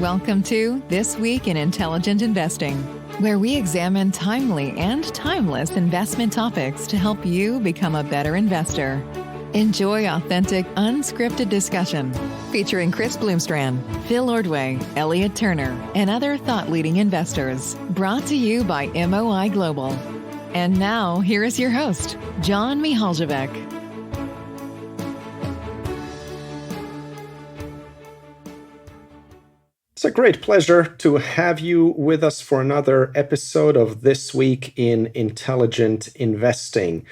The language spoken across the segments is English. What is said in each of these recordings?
Welcome to This Week in Intelligent Investing, where we examine timely and timeless investment topics to help you become a better investor. Enjoy authentic, unscripted discussion featuring Chris Bloomstran, Phil Ordway, Elliot Turner, and other thought-leading investors. Brought to you by MOI Global. And now, here is your host, John Mihaljevic. It's a great pleasure to have you with us for another episode of This Week in Intelligent Investing.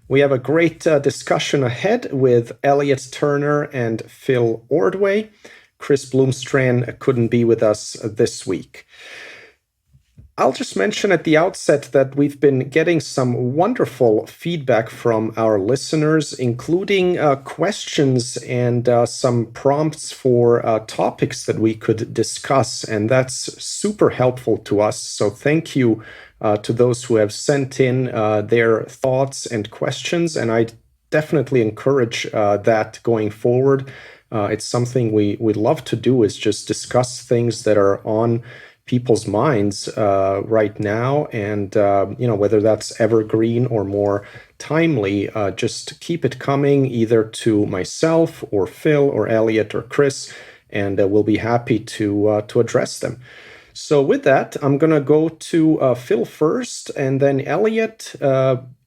We have a great discussion ahead with Elliot Turner and Phil Ordway. Chris Bloomstran couldn't be with us this week. I'll just mention at the outset that we've been getting some wonderful feedback from our listeners, including questions and some prompts for topics that we could discuss, and that's super helpful to us. So thank you to those who have sent in their thoughts and questions, and I definitely encourage that going forward. It's something we love to do, is just discuss things that are on people's minds right now, and whether that's evergreen or more timely, just keep it coming either to myself or Phil or Elliot or Chris, and we'll be happy to address them. So with that, I'm gonna go to Phil first, and then Elliot.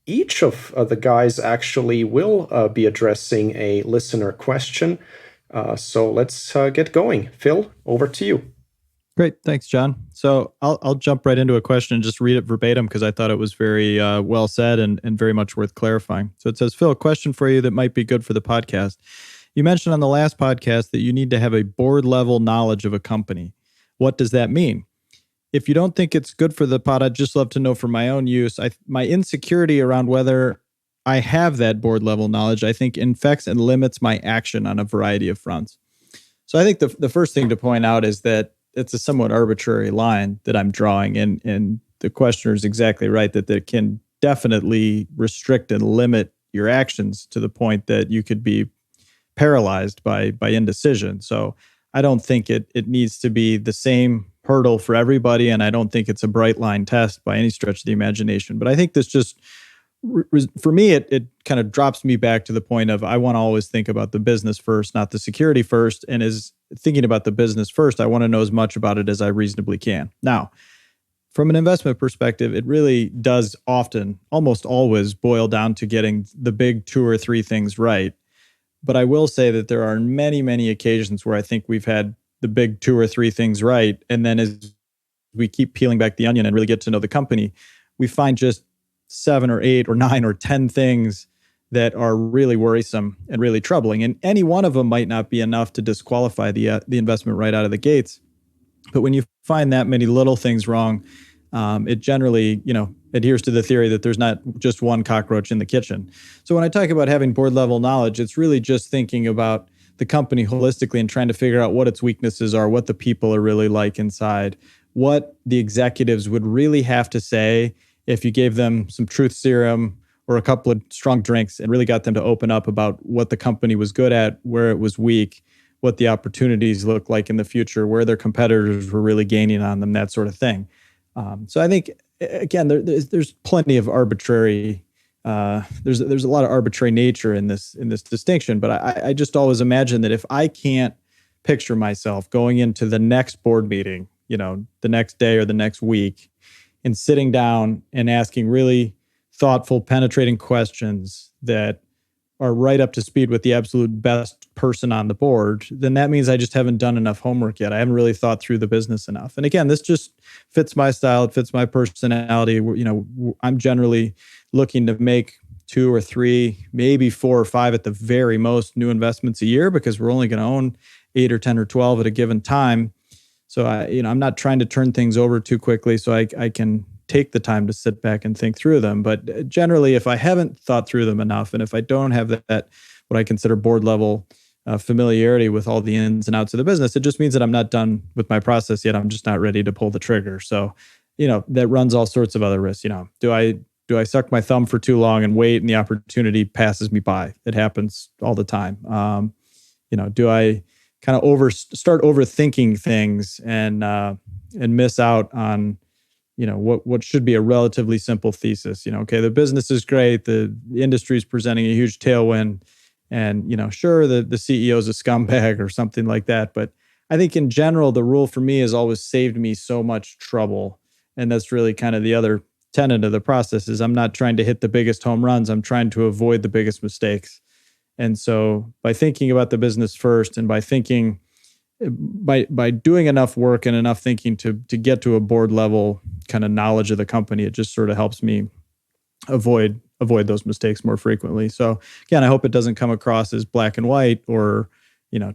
Each of the guys actually will be addressing a listener question. So let's get going. Phil, over to you. Great. Thanks, John. So I'll jump right into a question and just read it verbatim because I thought it was very well said and very much worth clarifying. So it says, Phil, a question for you that might be good for the podcast. You mentioned on the last podcast that you need to have a board level knowledge of a company. What does that mean? If you don't think it's good for the pod, I'd just love to know for my own use. My insecurity around whether I have that board level knowledge, I think infects and limits my action on a variety of fronts. So I think the first thing to point out is that it's a somewhat arbitrary line that I'm drawing, and the questioner is exactly right that it can definitely restrict and limit your actions to the point that you could be paralyzed by indecision. So I don't think it needs to be the same hurdle for everybody, and I don't think it's a bright line test by any stretch of the imagination. But I think this just, for me, it kind of drops me back to the point of I want to always think about the business first, not the security first. And as thinking about the business first, I want to know as much about it as I reasonably can. Now, from an investment perspective, it really does often, almost always, boil down to getting the big 2 or 3 things right. But I will say that there are many, many occasions where I think we've had the big 2 or 3 things right. And then as we keep peeling back the onion and really get to know the company, we find just 7 or 8 or 9 or 10 things that are really worrisome and really troubling. And any one of them might not be enough to disqualify the investment right out of the gates. But when you find that many little things wrong, it generally, adheres to the theory that there's not just one cockroach in the kitchen. So when I talk about having board level knowledge, it's really just thinking about the company holistically and trying to figure out what its weaknesses are, what the people are really like inside, what the executives would really have to say if you gave them some truth serum or a couple of strong drinks and really got them to open up about what the company was good at, where it was weak, what the opportunities look like in the future, where their competitors were really gaining on them, that sort of thing. So I think, again, there's plenty of arbitrary, there's a lot of arbitrary nature in this distinction, but I just always imagine that if I can't picture myself going into the next board meeting, the next day or the next week, and sitting down and asking really thoughtful, penetrating questions that are right up to speed with the absolute best person on the board, then that means I just haven't done enough homework yet. I haven't really thought through the business enough. And again, this just fits my style. It fits my personality. I'm generally looking to make 2 or 3, maybe 4 or 5 at the very most new investments a year, because we're only going to own 8 or 10 or 12 at a given time. So I'm not trying to turn things over too quickly, so I can take the time to sit back and think through them. But generally, if I haven't thought through them enough, and if I don't have that what I consider board level familiarity with all the ins and outs of the business, it just means that I'm not done with my process yet. I'm just not ready to pull the trigger. So, that runs all sorts of other risks. Do I suck my thumb for too long and wait, and the opportunity passes me by? It happens all the time. Do I kind of start overthinking things and miss out on, what should be a relatively simple thesis. Okay, the business is great, the industry is presenting a huge tailwind, and sure, the CEO is a scumbag or something like that. But I think in general, the rule for me has always saved me so much trouble, and that's really kind of the other tenet of the process is I'm not trying to hit the biggest home runs. I'm trying to avoid the biggest mistakes. And so by thinking about the business first and by doing enough work and enough thinking to get to a board level kind of knowledge of the company, it just sort of helps me avoid those mistakes more frequently. So again, I hope it doesn't come across as black and white or,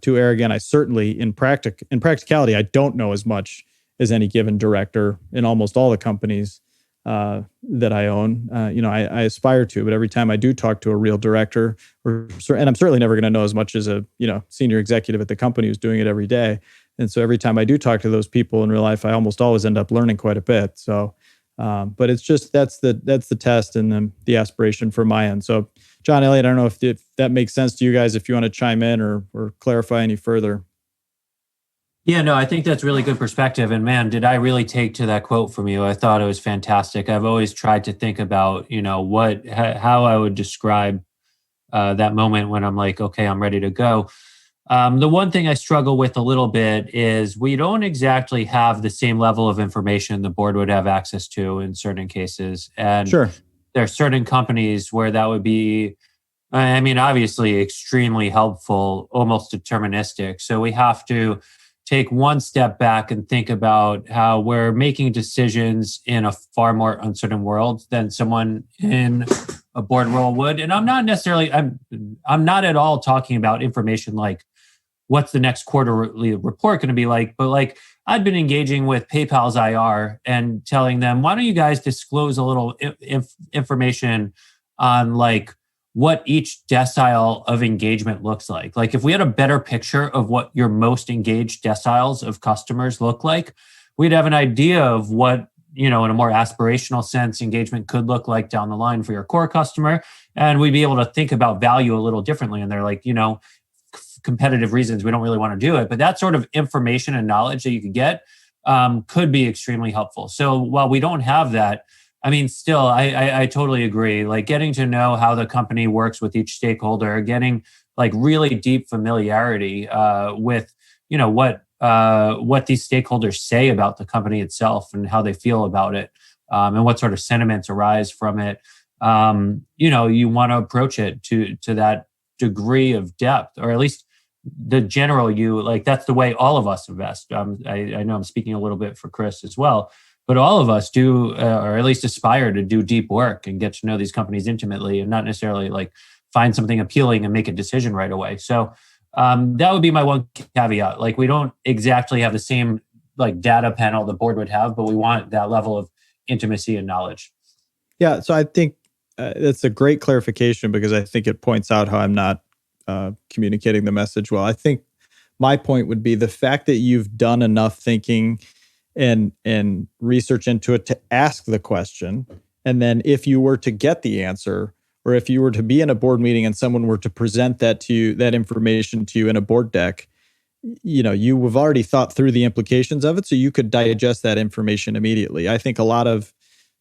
too arrogant. I certainly in practicality, I don't know as much as any given director in almost all the companies that I own. I aspire to, but every time I do talk to a real director, and I'm certainly never going to know as much as a senior executive at the company who's doing it every day. And so every time I do talk to those people in real life, I almost always end up learning quite a bit. So, but it's just that's the test and the aspiration for my end. So, John, Elliot, I don't know if that makes sense to you guys. If you want to chime in or clarify any further. Yeah, no, I think that's really good perspective. And man, did I really take to that quote from you? I thought it was fantastic. I've always tried to think about, how I would describe that moment when I'm like, okay, I'm ready to go. The one thing I struggle with a little bit is we don't exactly have the same level of information the board would have access to in certain cases. And sure, there are certain companies where that would be, obviously extremely helpful, almost deterministic. So we have to take one step back and think about how we're making decisions in a far more uncertain world than someone in a board role would. And I'm not at all talking about information like what's the next quarterly report going to be like, but like I'd been engaging with PayPal's IR and telling them, why don't you guys disclose a little information on like what each decile of engagement looks like. Like if we had a better picture of what your most engaged deciles of customers look like, we'd have an idea of what, in a more aspirational sense, engagement could look like down the line for your core customer. And we'd be able to think about value a little differently. And they're like, competitive reasons, we don't really want to do it. But that sort of information and knowledge that you could get could be extremely helpful. So while we don't have that, still, I totally agree. Like getting to know how the company works with each stakeholder, getting like really deep familiarity with, what these stakeholders say about the company itself and how they feel about it, and what sort of sentiments arise from it. You want to approach it to that degree of depth, or at least the general that's the way all of us invest. I know I'm speaking a little bit for Chris as well. But all of us do, or at least aspire to do deep work and get to know these companies intimately and not necessarily like find something appealing and make a decision right away. So that would be my one caveat. Like we don't exactly have the same like data panel the board would have, but we want that level of intimacy and knowledge. Yeah. So I think that's a great clarification because I think it points out how I'm not communicating the message well. I think my point would be the fact that you've done enough thinking and research into it to ask the question. And then if you were to get the answer, or if you were to be in a board meeting and someone were to present that to you, that information to you in a board deck, you have already thought through the implications of it, so you could digest that information immediately. I think a lot of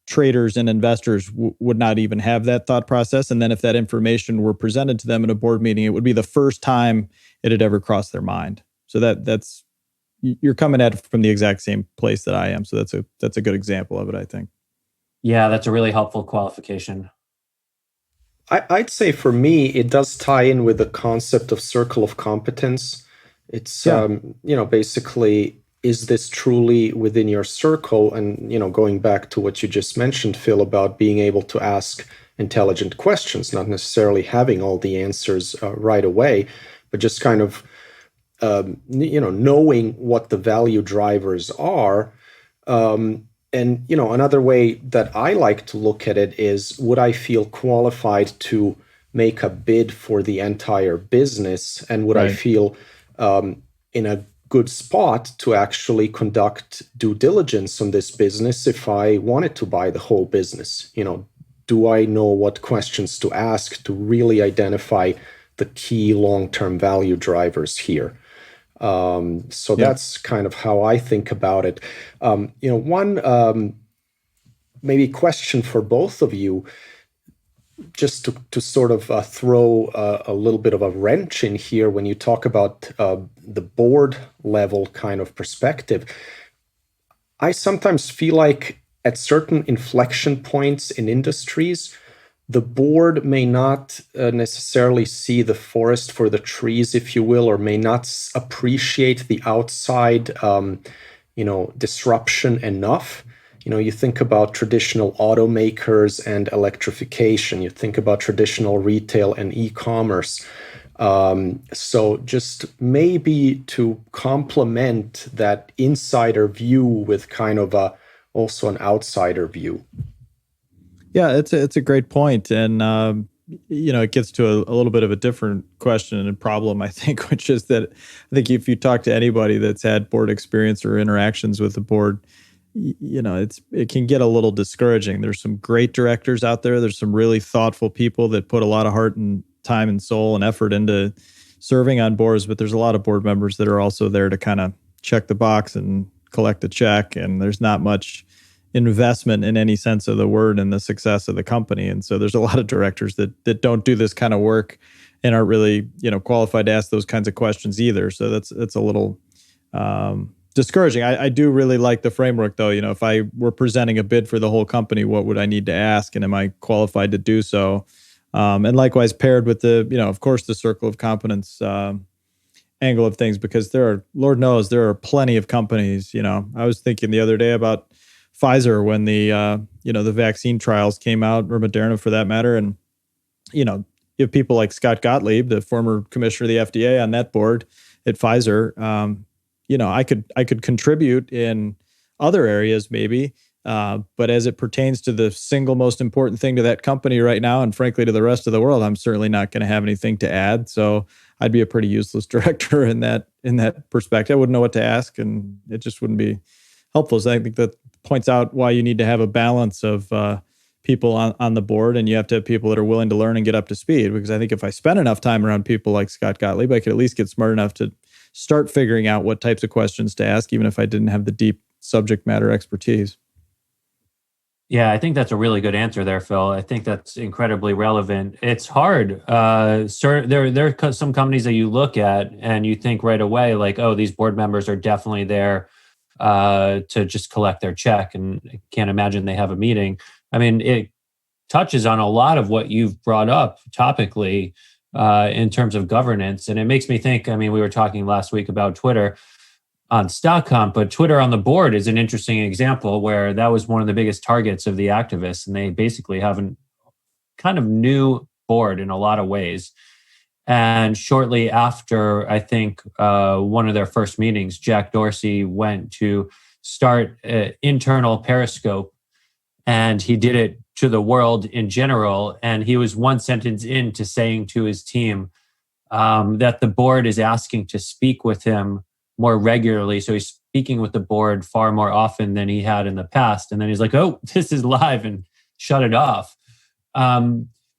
traders and investors would not even have that thought process. And then if that information were presented to them in a board meeting, it would be the first time it had ever crossed their mind. So that's you're coming at it from the exact same place that I am. So that's a good example of it, I think. Yeah, that's a really helpful qualification. I'd say for me, it does tie in with the concept of circle of competence. It's, basically, is this truly within your circle? And, going back to what you just mentioned, Phil, about being able to ask intelligent questions, not necessarily having all the answers right away, but just kind of, knowing what the value drivers are. And, another way that I like to look at it is, would I feel qualified to make a bid for the entire business? And would I feel in a good spot to actually conduct due diligence on this business if I wanted to buy the whole business? Do I know what questions to ask to really identify the key long-term value drivers here? So that's kind of how I think about it. One maybe question for both of you, just to sort of throw a little bit of a wrench in here when you talk about the board level kind of perspective. I sometimes feel like at certain inflection points in industries, the board may not necessarily see the forest for the trees, if you will, or may not appreciate the outside, disruption enough. You think about traditional automakers and electrification. You think about traditional retail and e-commerce. So just maybe to complement that insider view with kind of also an outsider view. Yeah, it's a great point. And, it gets to a little bit of a different question and problem, I think, which is that I think if you talk to anybody that's had board experience or interactions with the board, it can get a little discouraging. There's some great directors out there. There's some really thoughtful people that put a lot of heart and time and soul and effort into serving on boards, but there's a lot of board members that are also there to kind of check the box and collect a check. And there's not much investment in any sense of the word in the success of the company. And so there's a lot of directors that don't do this kind of work and aren't really, qualified to ask those kinds of questions either. So that's a little discouraging. I do really like the framework though. If I were presenting a bid for the whole company, what would I need to ask? And am I qualified to do so? And likewise paired with the, of course, the circle of competence angle of things, because Lord knows, there are plenty of companies. I was thinking the other day about Pfizer when the vaccine trials came out, or Moderna for that matter. And, you have people like Scott Gottlieb, the former commissioner of the FDA, on that board at Pfizer. I could contribute in other areas maybe, but as it pertains to the single most important thing to that company right now, and frankly to the rest of the world, I'm certainly not going to have anything to add. So I'd be a pretty useless director in that perspective. I wouldn't know what to ask, and it just wouldn't be helpful. So I think that points out why you need to have a balance of people on the board, and you have to have people that are willing to learn and get up to speed. Because I think if I spend enough time around people like Scott Gottlieb, I could at least get smart enough to start figuring out what types of questions to ask, even if I didn't have the deep subject matter expertise. Yeah, I think that's a really good answer there, Phil. I think that's incredibly relevant. It's hard. There are some companies that you look at and you think right away, like, oh, these board members are definitely there to just collect their check, and I can't imagine they have a meeting. I mean, it touches on a lot of what you've brought up topically in terms of governance. And it makes me think, we were talking last week about Twitter on stock comp, but Twitter on the board is an interesting example where that was one of the biggest targets of the activists. And they basically have a kind of new board in a lot of ways. And shortly after, I think, one of their first meetings, Jack Dorsey went to start an internal Periscope, and he did it to the world in general. And he was one sentence into saying to his team that the board is asking to speak with him more regularly. So he's speaking with the board far more often than he had in the past. And then he's like, oh, this is live, and shut it off.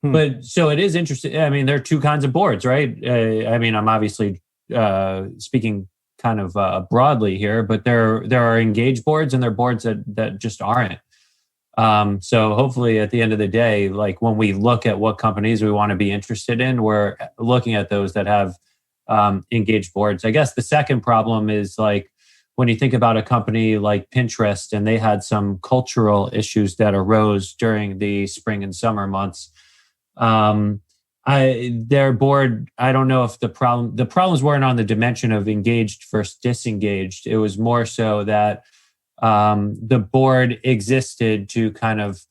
But so it is interesting. There are two kinds of boards, right? I'm obviously speaking kind of broadly here, but there are engaged boards and there are boards that just aren't. So hopefully at the end of the day, like when we look at what companies we want to be interested in, we're looking at those that have engaged boards. I guess the second problem is like when you think about a company like Pinterest, and they had some cultural issues that arose during the spring and summer months. Their board, I don't know if the problems weren't on the dimension of engaged versus disengaged. It was more so that the board existed to kind of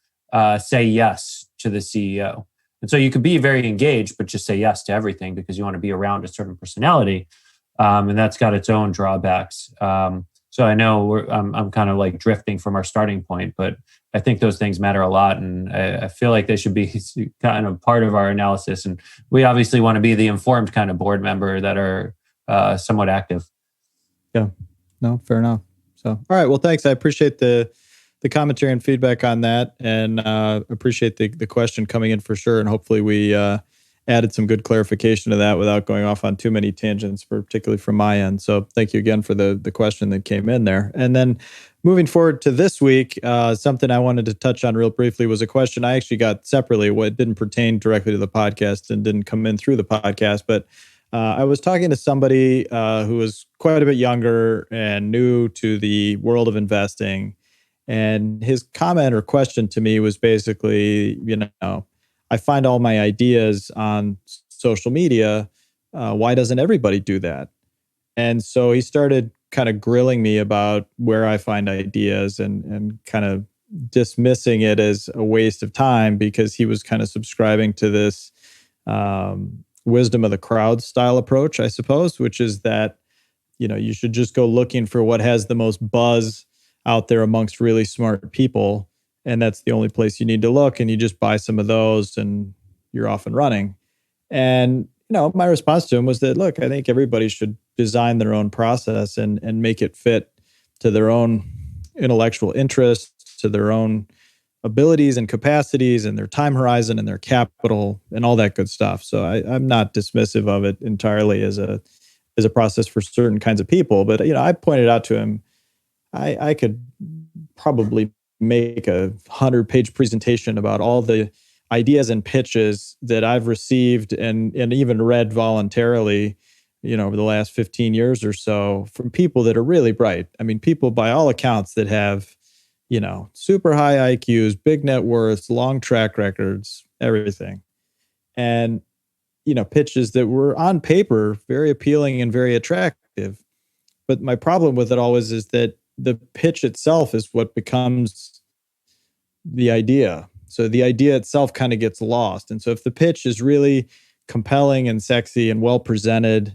say yes to the CEO. And so you could be very engaged, but just say yes to everything because you want to be around a certain personality. And that's got its own drawbacks. So I know I'm kind of like drifting from our starting point, but I think those things matter a lot. And I feel like they should be kind of part of our analysis. And we obviously want to be the informed kind of board member that are somewhat active. Yeah, no, fair enough. So, all right. Well, thanks. I appreciate the commentary and feedback on that, and appreciate the question coming in for sure. And hopefully we added some good clarification to that without going off on too many tangents, particularly from my end. So thank you again for the question that came in there. And then moving forward to this week, something I wanted to touch on real briefly was a question I actually got separately. What didn't pertain directly to the podcast and didn't come in through the podcast, but I was talking to somebody who was quite a bit younger and new to the world of investing. And his comment or question to me was basically, I find all my ideas on social media. Why doesn't everybody do that? And so he started kind of grilling me about where I find ideas and kind of dismissing it as a waste of time because he was kind of subscribing to this wisdom of the crowd style approach, I suppose, which is that, you should just go looking for what has the most buzz out there amongst really smart people. And that's the only place you need to look. And you just buy some of those and you're off and running. And, my response to him was that, look, I think everybody should design their own process and make it fit to their own intellectual interests, to their own abilities and capacities and their time horizon and their capital and all that good stuff. So I'm not dismissive of it entirely as a process for certain kinds of people. But, I pointed out to him, I could probably make a 100-page presentation about all the ideas and pitches that I've received and even read voluntarily, over the last 15 years or so from people that are really bright. I mean, people by all accounts that have, super high IQs, big net worths, long track records, everything. And, pitches that were on paper very appealing and very attractive. But my problem with it always is that the pitch itself is what becomes the idea. So the idea itself kind of gets lost. And so if the pitch is really compelling and sexy and well presented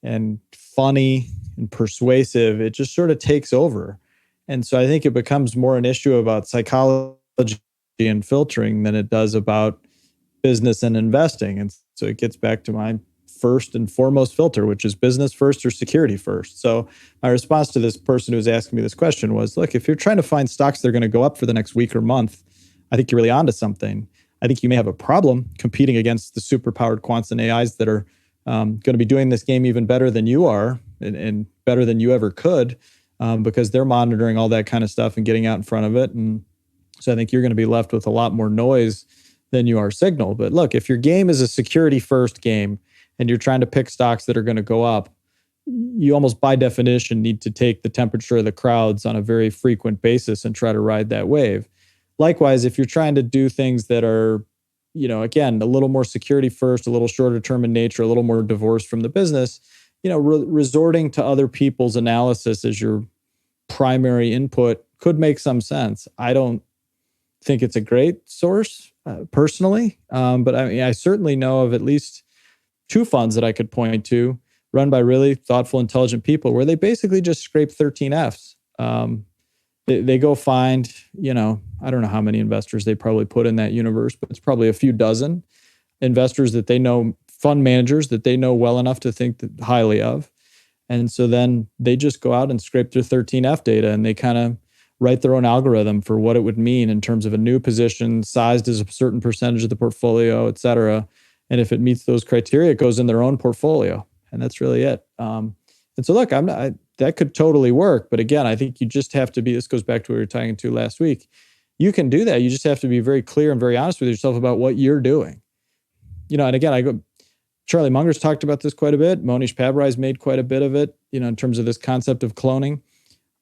and funny and persuasive, it just sort of takes over. And so I think it becomes more an issue about psychology and filtering than it does about business and investing. And so it gets back to my first and foremost filter, which is business first or security first. So my response to this person who was asking me this question was, look, if you're trying to find stocks that are going to go up for the next week or month, I think you're really onto something. I think you may have a problem competing against the superpowered quants and AIs that are going to be doing this game even better than you are and better than you ever could because they're monitoring all that kind of stuff and getting out in front of it. And so I think you're going to be left with a lot more noise than you are signal. But look, if your game is a security first game and you're trying to pick stocks that are going to go up, you almost by definition need to take the temperature of the crowds on a very frequent basis and try to ride that wave. Likewise, if you're trying to do things that are, again, a little more security first, a little shorter term in nature, a little more divorced from the business, resorting to other people's analysis as your primary input could make some sense. I don't think it's a great source personally, but I certainly know of at least 2 funds that I could point to run by really thoughtful, intelligent people where they basically just scrape 13 Fs. They go find, I don't know how many investors they probably put in that universe, but it's probably a few dozen investors that they know, fund managers that they know well enough to think highly of. And so then they just go out and scrape their 13F data and they kind of write their own algorithm for what it would mean in terms of a new position, sized as a certain percentage of the portfolio, et cetera. And if it meets those criteria, it goes in their own portfolio. And that's really it. And so look, that could totally work. But again, I think you just have to be, this goes back to what we were talking to last week. You can do that. You just have to be very clear and very honest with yourself about what you're doing. And again, Charlie Munger's talked about this quite a bit. Monish Pabrai's made quite a bit of it, in terms of this concept of cloning.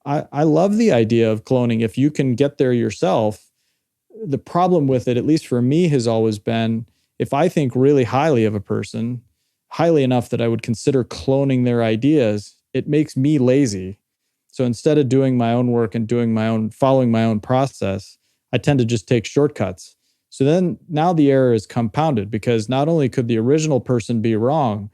I love the idea of cloning if you can get there yourself. The problem with it, at least for me, has always been if I think really highly of a person, highly enough that I would consider cloning their ideas, it makes me lazy. So instead of doing my own work and following my own process, I tend to just take shortcuts. So then now the error is compounded because not only could the original person be wrong,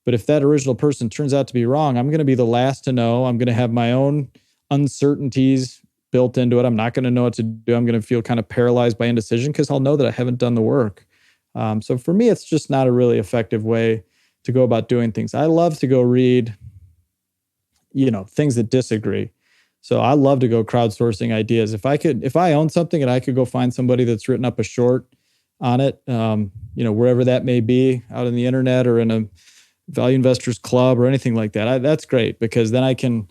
but if that original person turns out to be wrong, I'm going to be the last to know. I'm going to have my own uncertainties built into it. I'm not going to know what to do. I'm going to feel kind of paralyzed by indecision because I'll know that I haven't done the work. So for me, it's just not a really effective way to go about doing things. I love to go read, things that disagree. So I love to go crowdsourcing ideas. If I own something and I could go find somebody that's written up a short on it, wherever that may be, out on the internet or in a value investors club or anything like that. That's great, because then I can,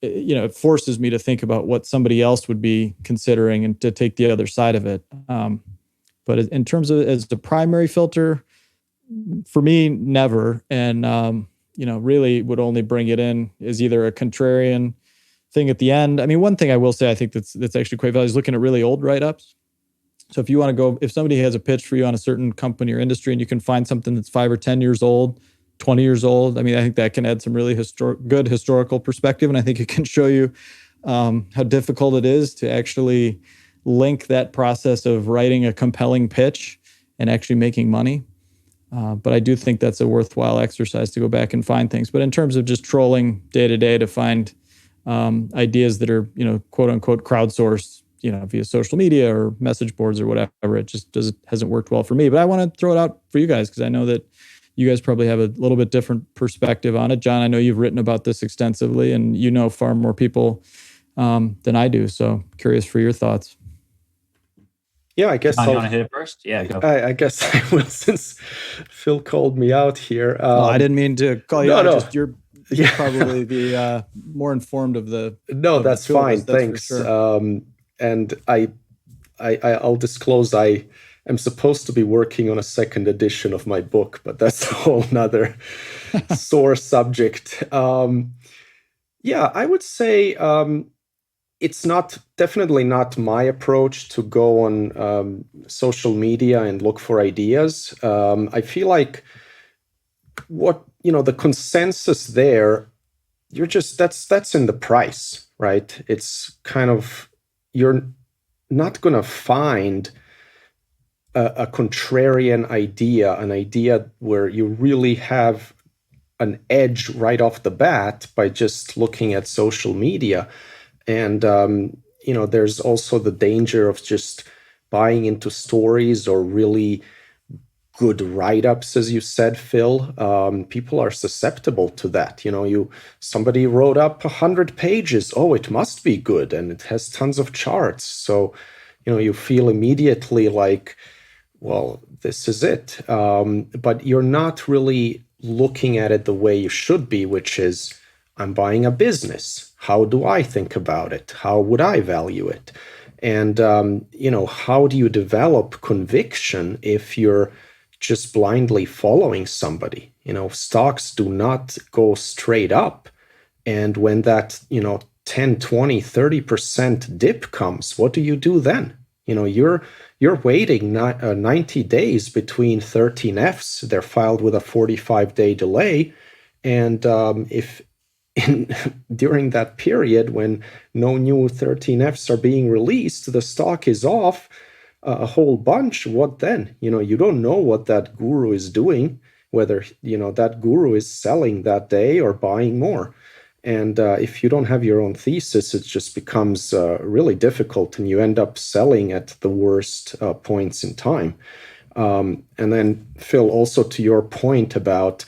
it forces me to think about what somebody else would be considering and to take the other side of it. But in terms of as the primary filter, for me, never. And, really would only bring it in as either a contrarian thing at the end. I mean, one thing I will say, I think that's actually quite valuable is looking at really old write-ups. So if you want to go, if somebody has a pitch for you on a certain company or industry and you can find something that's 5 or 10 years old, 20 years old, I mean, I think that can add some really good historical perspective. And I think it can show you how difficult it is to actually link that process of writing a compelling pitch and actually making money. But I do think that's a worthwhile exercise to go back and find things. But in terms of just trolling day to day to find ideas that are, quote unquote, crowdsourced, via social media or message boards or whatever, it just hasn't worked well for me. But I want to throw it out for you guys, because I know that you guys probably have a little bit different perspective on it. John, I know you've written about this extensively and you know far more people than I do. So curious for your thoughts. Yeah, I guess you want to hit it first? Yeah, go. I guess I will, since Phil called me out here. No, I didn't mean to call you out. No. You're probably the more informed of the. No, that's fine. That's thanks. sure. And I'll disclose I am supposed to be working on a second edition of my book, but that's a whole nother sore subject. I would say it's definitely not my approach to go on social media and look for ideas. I feel like the consensus there, that's in the price, right? It's kind of, you're not going to find a contrarian idea, an idea where you really have an edge right off the bat by just looking at social media. And, there's also the danger of just buying into stories or really good write-ups, as you said, Phil. People are susceptible to that. Somebody wrote up 100 pages. Oh, it must be good. And it has tons of charts. So, you feel immediately like, well, this is it. But you're not really looking at it the way you should be, which is, I'm buying a business. How do I think about it? How would I value it? And, how do you develop conviction if you're just blindly following somebody? Stocks do not go straight up. And when that, 10, 20, 30% dip comes, what do you do then? You're waiting 90 days between 13Fs. They're filed with a 45-day delay. And if during that period when no new 13Fs are being released, the stock is off a whole bunch, what then? You don't know what that guru is doing, whether, that guru is selling that day or buying more. And if you don't have your own thesis, it just becomes really difficult, and you end up selling at the worst points in time. And then, Phil, also to your point about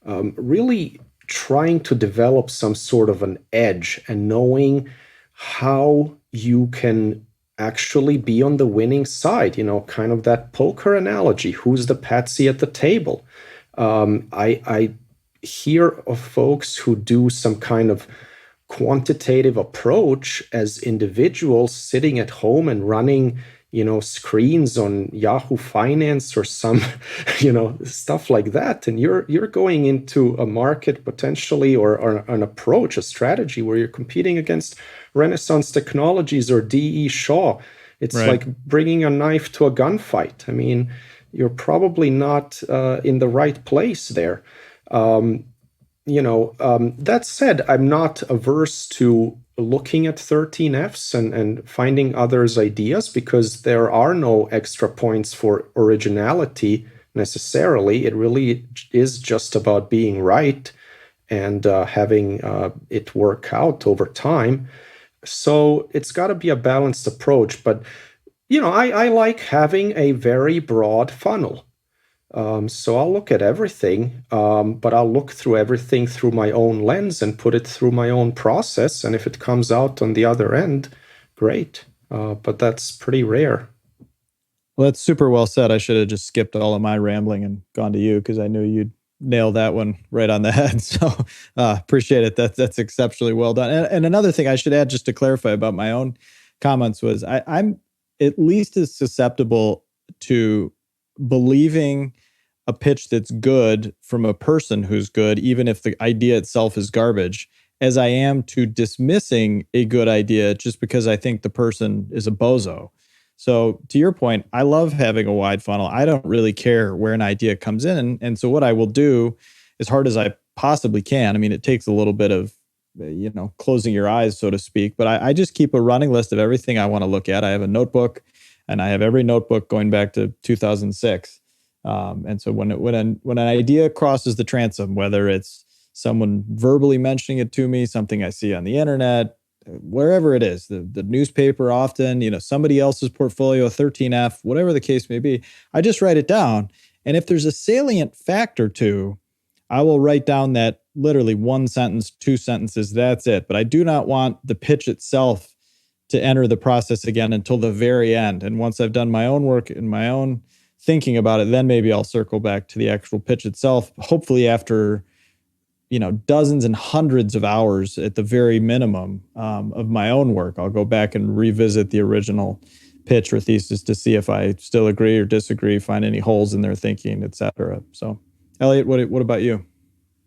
really trying to develop some sort of an edge and knowing how you can actually be on the winning side, kind of that poker analogy. Who's the patsy at the table? I hear of folks who do some kind of quantitative approach as individuals sitting at home and running, screens on Yahoo Finance or some, stuff like that. And you're going into a market potentially or an approach, a strategy where you're competing against Renaissance Technologies or D.E. Shaw. It's right. Like bringing a knife to a gunfight. I mean, you're probably not in the right place there. That said, I'm not averse to looking at 13Fs and finding others' ideas, because there are no extra points for originality necessarily. It really is just about being right and having it work out over time. So it's got to be a balanced approach. But, I like having a very broad funnel. So I'll look at everything, but I'll look through everything through my own lens and put it through my own process. And if it comes out on the other end, great. But that's pretty rare. Well, that's super well said. I should have just skipped all of my rambling and gone to you because I knew you'd nail that one right on the head. So appreciate it. That's exceptionally well done. And another thing I should add just to clarify about my own comments was I'm at least as susceptible to believing a pitch that's good from a person who's good, even if the idea itself is garbage, as I am to dismissing a good idea just because I think the person is a bozo. So to your point, I love having a wide funnel. I don't really care where an idea comes in. And so what I will do, as hard as I possibly can, I mean, it takes a little bit of, closing your eyes, so to speak, but I just keep a running list of everything I want to look at. I have a notebook, and I have every notebook going back to 2006. And so when an idea crosses the transom, whether it's someone verbally mentioning it to me, something I see on the internet, wherever it is, the newspaper often, somebody else's portfolio, 13F, whatever the case may be, I just write it down. And if there's a salient fact or two, I will write down that literally one sentence, two sentences, that's it. But I do not want the pitch itself to enter the process again until the very end. And once I've done my own work and my own thinking about it, then maybe I'll circle back to the actual pitch itself, hopefully after dozens and hundreds of hours at the very minimum of my own work. I'll go back and revisit the original pitch or thesis to see if I still agree or disagree, find any holes in their thinking, et cetera. So, Elliot, what about you?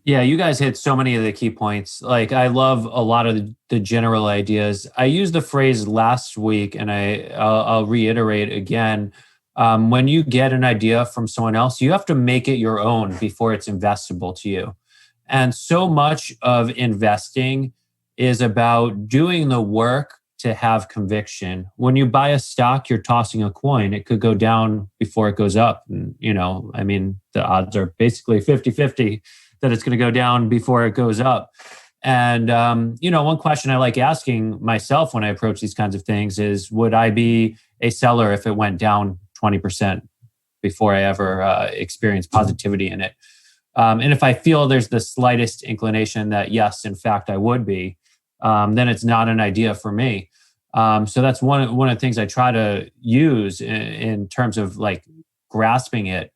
Yeah, you guys hit so many of the key points. Like, I love a lot of the general ideas. I used the phrase last week, and I'll reiterate again. When you get an idea from someone else, you have to make it your own before it's investable to you. And so much of investing is about doing the work to have conviction. When you buy a stock, you're tossing a coin. It could go down before it goes up. And, the odds are basically 50-50 that it's going to go down before it goes up. And, one question I like asking myself when I approach these kinds of things is, would I be a seller if it went down 20% before I ever experienced positivity in it? And if I feel there's the slightest inclination that, yes, in fact, I would be, then it's not an idea for me. So that's one of the things I try to use in terms of like grasping it.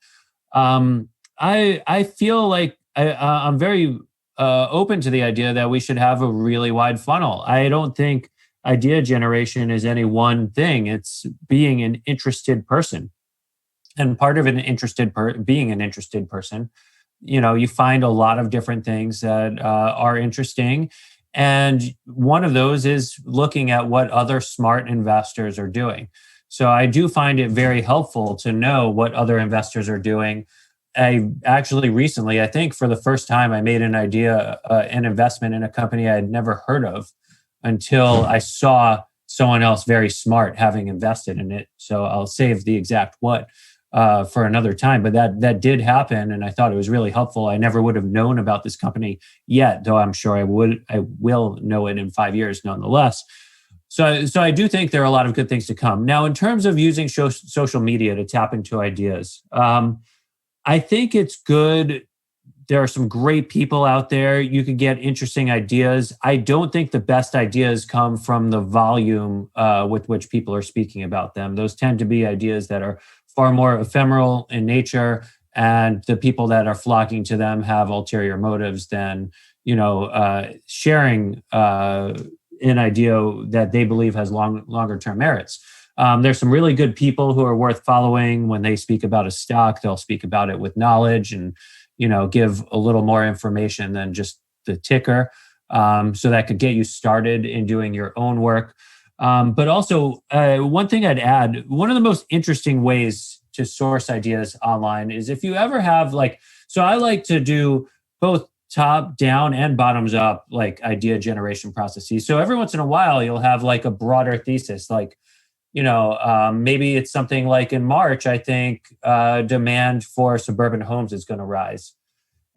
I feel like I'm very open to the idea that we should have a really wide funnel. I don't think idea generation is any one thing. It's being an interested person. And part of being an interested person, you find a lot of different things that are interesting. And one of those is looking at what other smart investors are doing. So I do find it very helpful to know what other investors are doing. I actually recently, I think for the first time, I made an investment in a company I had never heard of until I saw someone else very smart having invested in it. So I'll save the exact what for another time, but that did happen, and I thought it was really helpful. I never would have known about this company yet, though I'm sure I will know it in 5 years nonetheless. So I do think there are a lot of good things to come. Now, in terms of using social media to tap into ideas, I think it's good. There are some great people out there. You can get interesting ideas. I don't think the best ideas come from the volume with which people are speaking about them. Those tend to be ideas that are far more ephemeral in nature, and the people that are flocking to them have ulterior motives than sharing an idea that they believe has longer term merits. There's some really good people who are worth following. When they speak about a stock, they'll speak about it with knowledge and give a little more information than just the ticker. So that could get you started in doing your own work. But also, one thing I'd add, one of the most interesting ways to source ideas online is if you ever have so I like to do both top down and bottoms up, idea generation processes. So every once in a while, you'll have a broader thesis, maybe it's something like in March, I think demand for suburban homes is going to rise.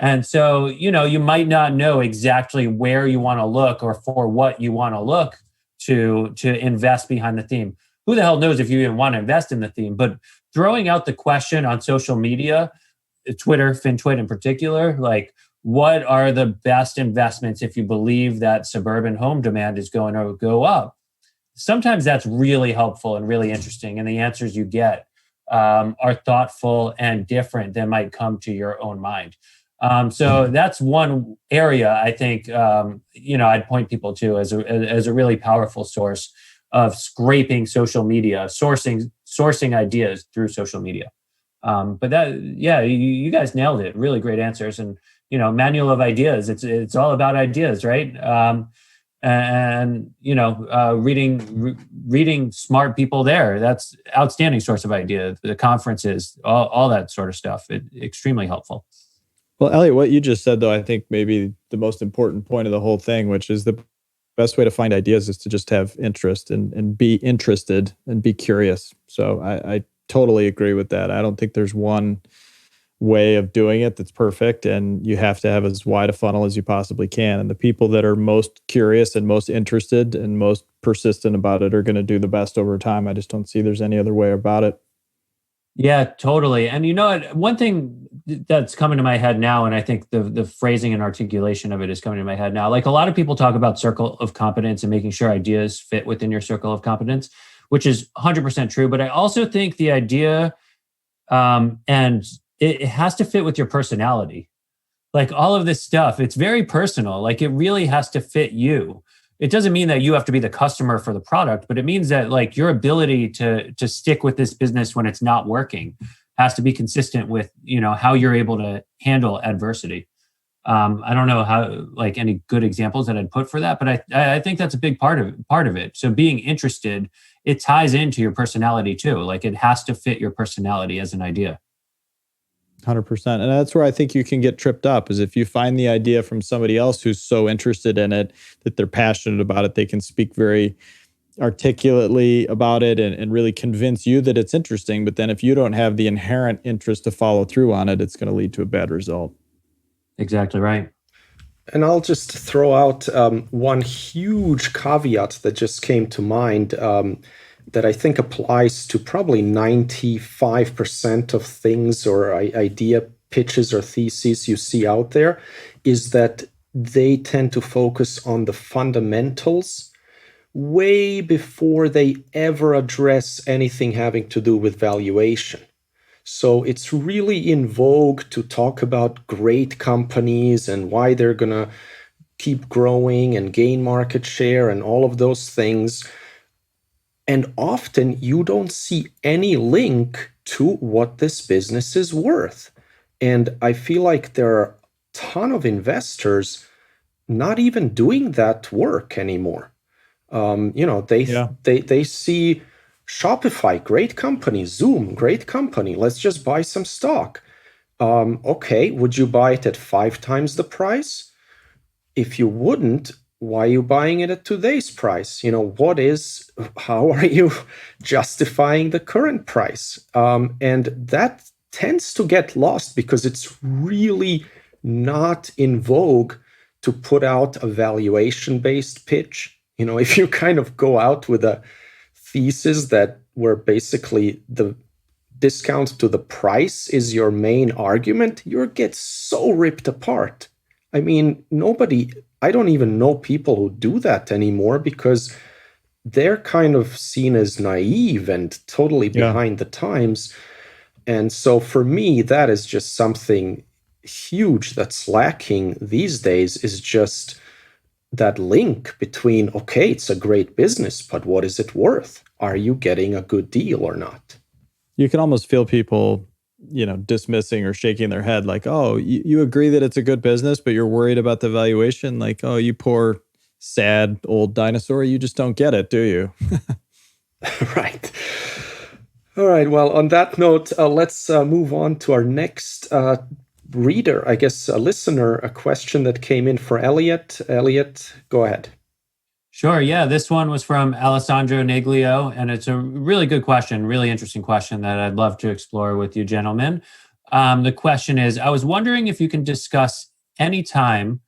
And so, you might not know exactly where you want to look or for what you want to look to invest behind the theme. Who the hell knows if you even want to invest in the theme? But throwing out the question on social media, Twitter, FinTwit in particular, what are the best investments if you believe that suburban home demand is going to go up? Sometimes that's really helpful and really interesting. And the answers you get are thoughtful and different than might come to your own mind. So that's one area I think I'd point people to as a really powerful source of scraping social media, sourcing ideas through social media. But you guys nailed it. Really great answers. And manual of ideas. It's all about ideas, right? Reading smart people there. That's outstanding source of ideas. The conferences, all that sort of stuff. Extremely helpful. Well, Elliot, what you just said, though, I think maybe the most important point of the whole thing, which is the best way to find ideas is to just have interest and be interested and be curious. So I totally agree with that. I don't think there's one way of doing it that's perfect, and you have to have as wide a funnel as you possibly can. And the people that are most curious and most interested and most persistent about it are going to do the best over time. I just don't see there's any other way about it. Yeah, totally. And one thing that's coming to my head now, and I think the phrasing and articulation of it is coming to my head now. Like a lot of people talk about circle of competence and making sure ideas fit within your circle of competence, which is 100% true. But I also think the idea, and it has to fit with your personality. Like all of this stuff, it's very personal. Like it really has to fit you. It doesn't mean that you have to be the customer for the product, but it means that like your ability to stick with this business when it's not working has to be consistent with, how you're able to handle adversity. I don't know how, like any good examples that I'd put for that, but I think that's a big part of it. So being interested, it ties into your personality too. Like it has to fit your personality as an idea. 100%. And that's where I think you can get tripped up, is if you find the idea from somebody else who's so interested in it, that they're passionate about it, they can speak very articulately about it and really convince you that it's interesting. But then if you don't have the inherent interest to follow through on it, it's going to lead to a bad result. Exactly right. And I'll just throw out one huge caveat that just came to mind that I think applies to probably 95% of things or idea pitches or theses you see out there, is that they tend to focus on the fundamentals way before they ever address anything having to do with valuation. So it's really in vogue to talk about great companies and why they're going to keep growing and gain market share and all of those things. And often you don't see any link to what this business is worth. And I feel like there are a ton of investors not even doing that work anymore. They see Shopify, great company, Zoom, great company, let's just buy some stock. Okay, would you buy it at 5 times the price? If you wouldn't, why are you buying it at today's price? How are you justifying the current price? And that tends to get lost because it's really not in vogue to put out a valuation-based pitch. If you kind of go out with a thesis that where basically the discount to the price is your main argument, you get so ripped apart. I mean, I don't even know people who do that anymore because they're kind of seen as naive and totally behind the times. And so for me, that is just something huge that's lacking these days, is just that link between, okay, it's a great business, but what is it worth? Are you getting a good deal or not? You can almost feel people dismissing or shaking their head like, oh, you agree that it's a good business, but you're worried about the valuation. Like, oh, you poor, sad old dinosaur. You just don't get it, do you? Right. All right. Well, on that note, let's move on to our next reader, I guess a listener, a question that came in for Elliot. Elliot, go ahead. Sure. Yeah. This one was from Alessandro Neglio, and it's a really good question, really interesting question that I'd love to explore with you gentlemen. The question is, I was wondering if you can discuss any time,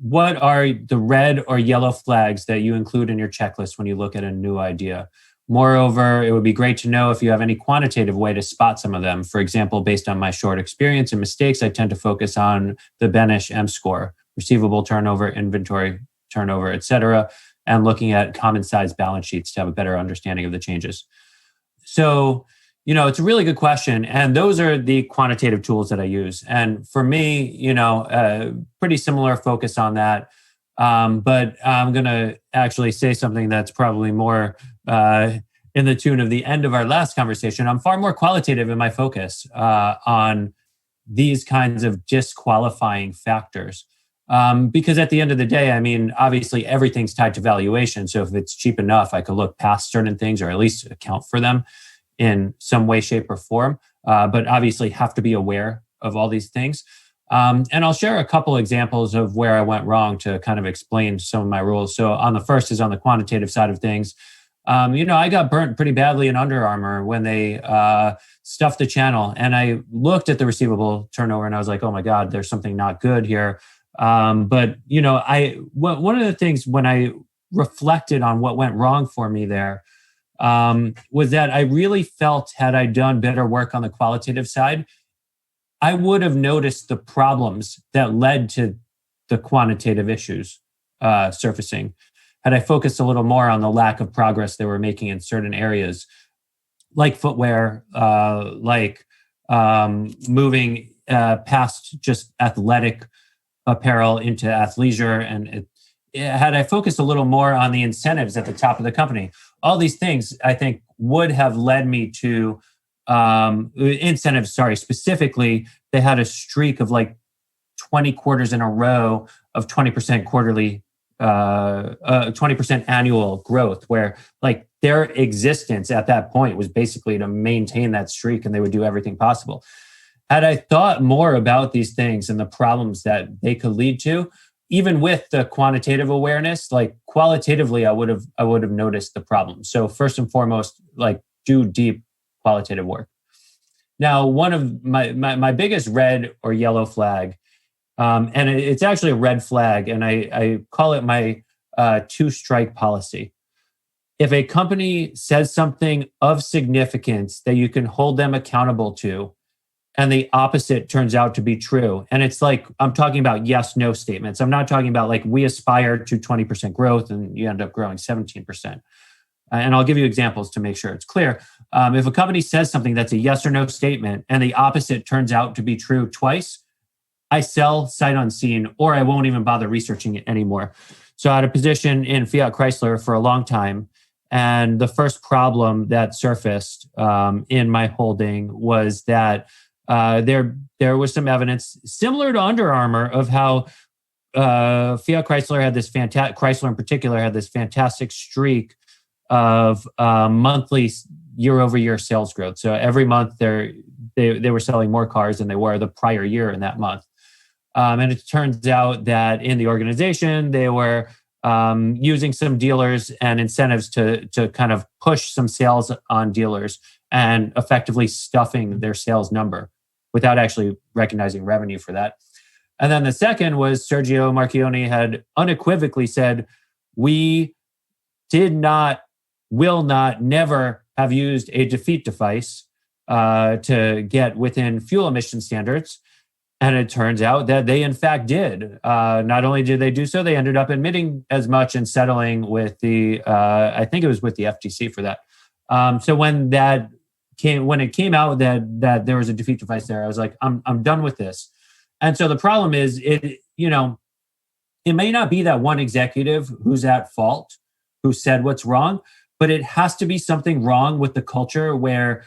what are the red or yellow flags that you include in your checklist when you look at a new idea? Moreover, it would be great to know if you have any quantitative way to spot some of them. For example, based on my short experience and mistakes, I tend to focus on the Benish M score, receivable turnover, inventory turnover, etc., and looking at common size balance sheets to have a better understanding of the changes. So It's a really good question. And those are the quantitative tools that I use. And for me, pretty similar focus on that. But I'm going to actually say something that's probably more in the tune of the end of our last conversation. I'm far more qualitative in my focus on these kinds of disqualifying factors. Because at the end of the day, I mean, obviously everything's tied to valuation. So if it's cheap enough, I could look past certain things or at least account for them in some way, shape, or form. But obviously have to be aware of all these things. And I'll share a couple examples of where I went wrong to kind of explain some of my rules. So on the first is on the quantitative side of things. I got burnt pretty badly in Under Armour when they stuffed the channel. And I looked at the receivable turnover and I was like, oh my God, there's something not good here. But one of the things when I reflected on what went wrong for me there was that I really felt had I done better work on the qualitative side, I would have noticed the problems that led to the quantitative issues surfacing. Had I focused a little more on the lack of progress they were making in certain areas, like footwear, like moving past just athletic apparel into athleisure, and had I focused a little more on the incentives at the top of the company, all these things I think would have led me to incentives. Sorry, specifically, they had a streak of like 20 quarters in a row of 20% quarterly, 20% annual growth, where like their existence at that point was basically to maintain that streak, and they would do everything possible. Had I thought more about these things and the problems that they could lead to, even with the quantitative awareness, like qualitatively, I would have noticed the problem. So first and foremost, like do deep qualitative work. Now, one of my biggest red or yellow flag, and it's actually a red flag, and I call it my 2-strike policy. If a company says something of significance that you can hold them accountable to, and the opposite turns out to be true, and it's like, I'm talking about yes, no statements. I'm not talking about like we aspire to 20% growth and you end up growing 17%. And I'll give you examples to make sure it's clear. If a company says something that's a yes or no statement and the opposite turns out to be true twice, I sell sight unseen, or I won't even bother researching it anymore. So I had a position in Fiat Chrysler for a long time. And the first problem that surfaced in my holding was that there was some evidence similar to Under Armour of how Fiat Chrysler had this Chrysler in particular had this fantastic streak of monthly year-over-year sales growth. So every month they were selling more cars than they were the prior year in that month. And it turns out that in the organization, they were using some dealers and incentives to kind of push some sales on dealers and effectively stuffing their sales number without actually recognizing revenue for that. And then the second was Sergio Marchionne had unequivocally said, we did not, will not, never have used a defeat device to get within fuel emission standards. And it turns out that they, in fact, did. Not only did they do so, they ended up admitting as much and settling with I think it was with the FTC for that. So when it came out that there was a defeat device there, I was like, I'm done with this. And so the problem is, it may not be that one executive who's at fault, who said what's wrong, but it has to be something wrong with the culture where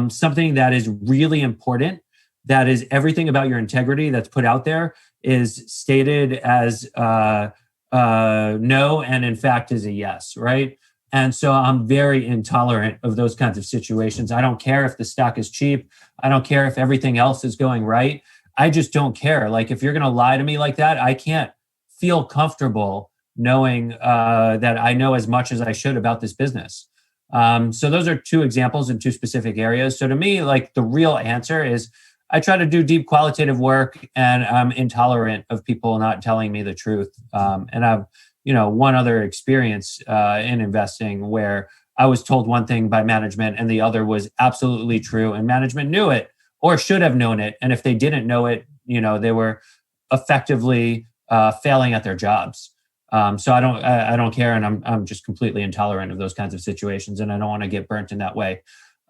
something that is really important, that is everything about your integrity that's put out there, is stated as no, and in fact is a yes, right? And so I'm very intolerant of those kinds of situations. I don't care if the stock is cheap. I don't care if everything else is going right. I just don't care. Like, if you're going to lie to me like that, I can't feel comfortable knowing that I know as much as I should about this business. So those are two examples in two specific areas. So to me, like, the real answer is I try to do deep qualitative work, and I'm intolerant of people not telling me the truth. And I've, one other experience in investing where I was told one thing by management and the other was absolutely true, and management knew it or should have known it. And if they didn't know it, they were effectively failing at their jobs. So I don't care, and I'm just completely intolerant of those kinds of situations, and I don't want to get burnt in that way.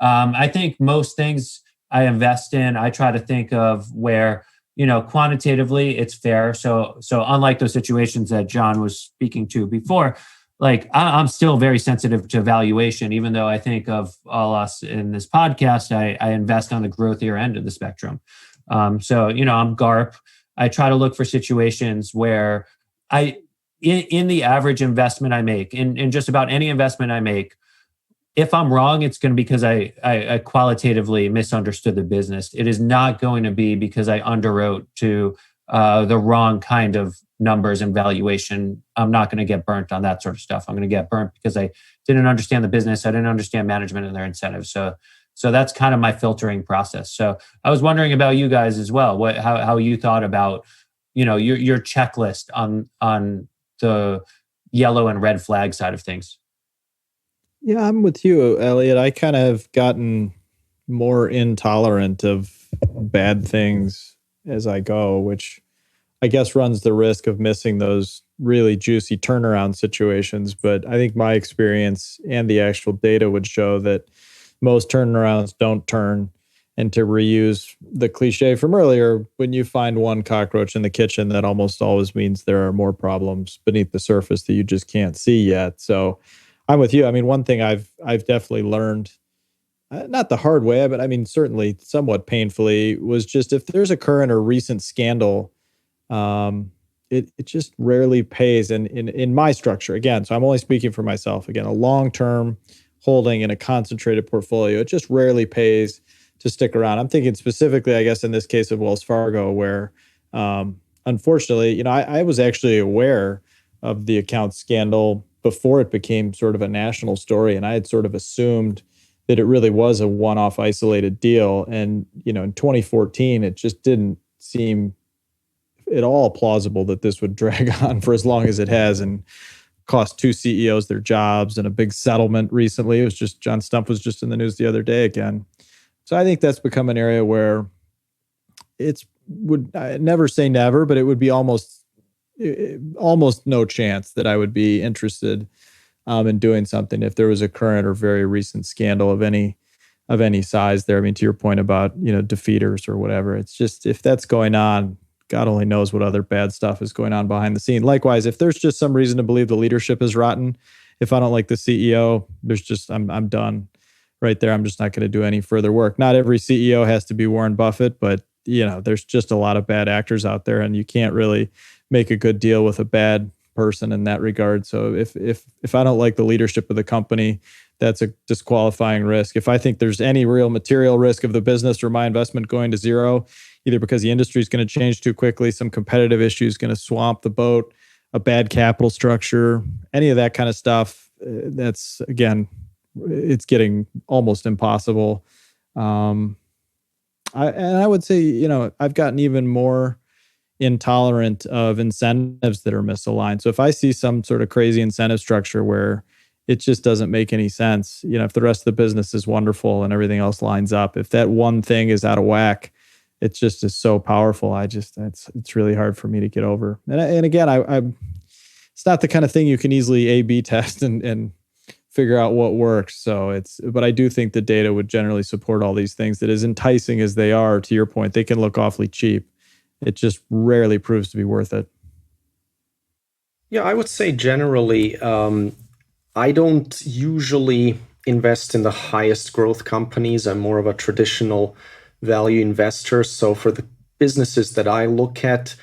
I think most things I invest in, I try to think of where, quantitatively it's fair. So unlike those situations that John was speaking to before, like I'm still very sensitive to valuation, even though I think of all us in this podcast, I invest on the growthier end of the spectrum. I'm GARP. I try to look for situations where in the average investment I make, in just about any investment I make, if I'm wrong, it's going to be because I qualitatively misunderstood the business. It is not going to be because I underwrote to the wrong kind of numbers and valuation. I'm not going to get burnt on that sort of stuff. I'm going to get burnt because I didn't understand the business. I didn't understand management and their incentives. So that's kind of my filtering process. So I was wondering about you guys as well. How you thought about your checklist on the yellow and red flag side of things. Yeah, I'm with you, Elliot. I kind of have gotten more intolerant of bad things as I go, which I guess runs the risk of missing those really juicy turnaround situations. But I think my experience and the actual data would show that most turnarounds don't turn. And to reuse the cliche from earlier, when you find one cockroach in the kitchen, that almost always means there are more problems beneath the surface that you just can't see yet. So I'm with you. I mean, one thing I've definitely learned, not the hard way, but I mean, certainly somewhat painfully, was just if there's a current or recent scandal, it just rarely pays. And in my structure, again, so I'm only speaking for myself, again, a long-term holding in a concentrated portfolio, it just rarely pays to stick around. I'm thinking specifically, I guess, in this case of Wells Fargo, where unfortunately, I was actually aware of the account scandal before it became sort of a national story. And I had sort of assumed that it really was a one-off isolated deal. And, in 2014, it just didn't seem at all plausible that this would drag on for as long as it has and cost two CEOs their jobs and a big settlement recently. It was just, John Stump was just in the news the other day again. So I think that's become an area where I never say never, but it would be almost no chance that I would be interested in doing something if there was a current or very recent scandal of any size there. I mean, to your point about, defeaters or whatever, it's just, if that's going on, God only knows what other bad stuff is going on behind the scene. Likewise, if there's just some reason to believe the leadership is rotten, if I don't like the CEO, I'm done right there. I'm just not going to do any further work. Not every CEO has to be Warren Buffett, but there's just a lot of bad actors out there, and you can't really make a good deal with a bad person in that regard. So if I don't like the leadership of the company, that's a disqualifying risk. If I think there's any real material risk of the business or my investment going to zero, either because the industry is going to change too quickly, some competitive issue is going to swamp the boat, a bad capital structure, any of that kind of stuff, that's, again, it's getting almost impossible. I would say, I've gotten even more intolerant of incentives that are misaligned. So if I see some sort of crazy incentive structure where it just doesn't make any sense, if the rest of the business is wonderful and everything else lines up, if that one thing is out of whack, it just is so powerful. It's really hard for me to get over. And again, it's not the kind of thing you can easily A/B test and figure out what works. But I do think the data would generally support all these things, that as enticing as they are, to your point, they can look awfully cheap. It just rarely proves to be worth it. Yeah, I would say generally, I don't usually invest in the highest growth companies. I'm more of a traditional value investor. So for the businesses that I look at,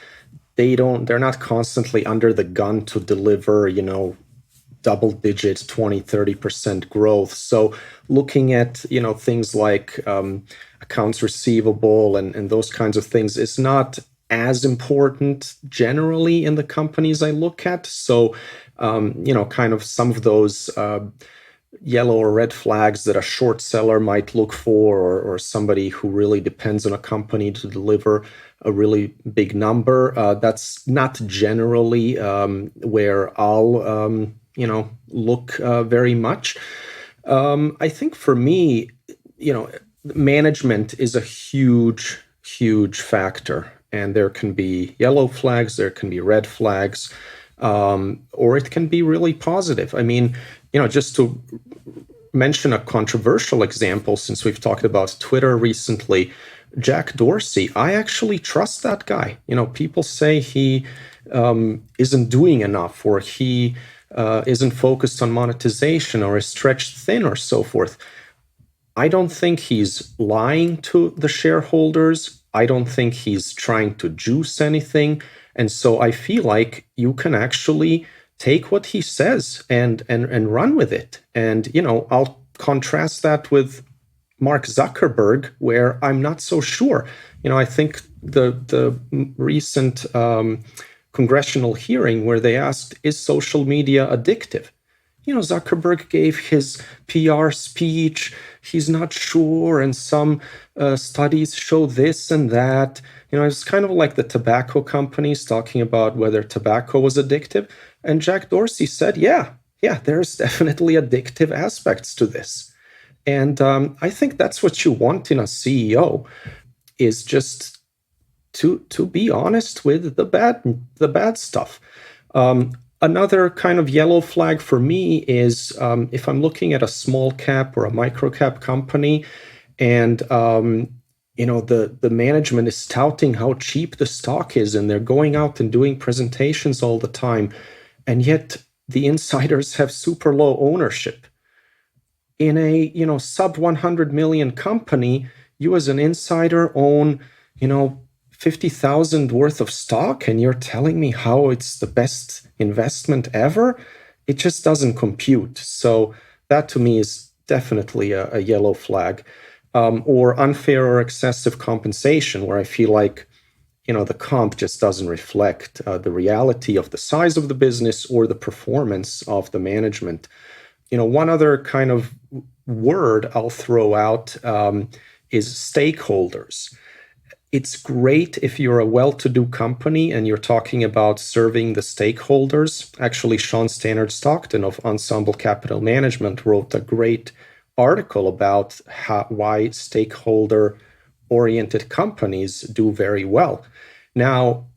they're not constantly under the gun to deliver, double digit 20-30% growth. So looking at things like accounts receivable and those kinds of things is not as important generally in the companies I look at. So kind of some of those yellow or red flags that a short seller might look for, or somebody who really depends on a company to deliver a really big number, that's not generally where I'll look very much. I think for me, management is a huge, huge factor. And there can be yellow flags, there can be red flags, or it can be really positive. I mean, just to mention a controversial example since we've talked about Twitter recently. Jack Dorsey, I actually trust that guy. People say he isn't doing enough, or he isn't focused on monetization, or is stretched thin, or so forth. I don't think he's lying to the shareholders. I don't think he's trying to juice anything. And so I feel like you can actually take what he says and run with it. And, I'll contrast that with Mark Zuckerberg, where I'm not so sure. I think the recent congressional hearing where they asked, is social media addictive? Zuckerberg gave his PR speech. He's not sure, and some studies show this and that. It's kind of like the tobacco companies talking about whether tobacco was addictive. And Jack Dorsey said, yeah, there's definitely addictive aspects to this. And I think that's what you want in a CEO, is just to be honest with the bad stuff. Another kind of yellow flag for me is if I'm looking at a small cap or a micro cap company, and the management is touting how cheap the stock is, and they're going out and doing presentations all the time, and yet the insiders have super low ownership. In a sub 100 million company, you as an insider own 50,000 worth of stock, and you're telling me how it's the best investment ever? It just doesn't compute. So that to me is definitely a yellow flag. Or unfair or excessive compensation, where I feel like the comp just doesn't reflect the reality of the size of the business or the performance of the management. One other kind of word I'll throw out is stakeholders. It's great if you're a well-to-do company and you're talking about serving the stakeholders. Actually, Sean Stannard Stockton of Ensemble Capital Management wrote a great article about why stakeholder-oriented companies do very well. Now,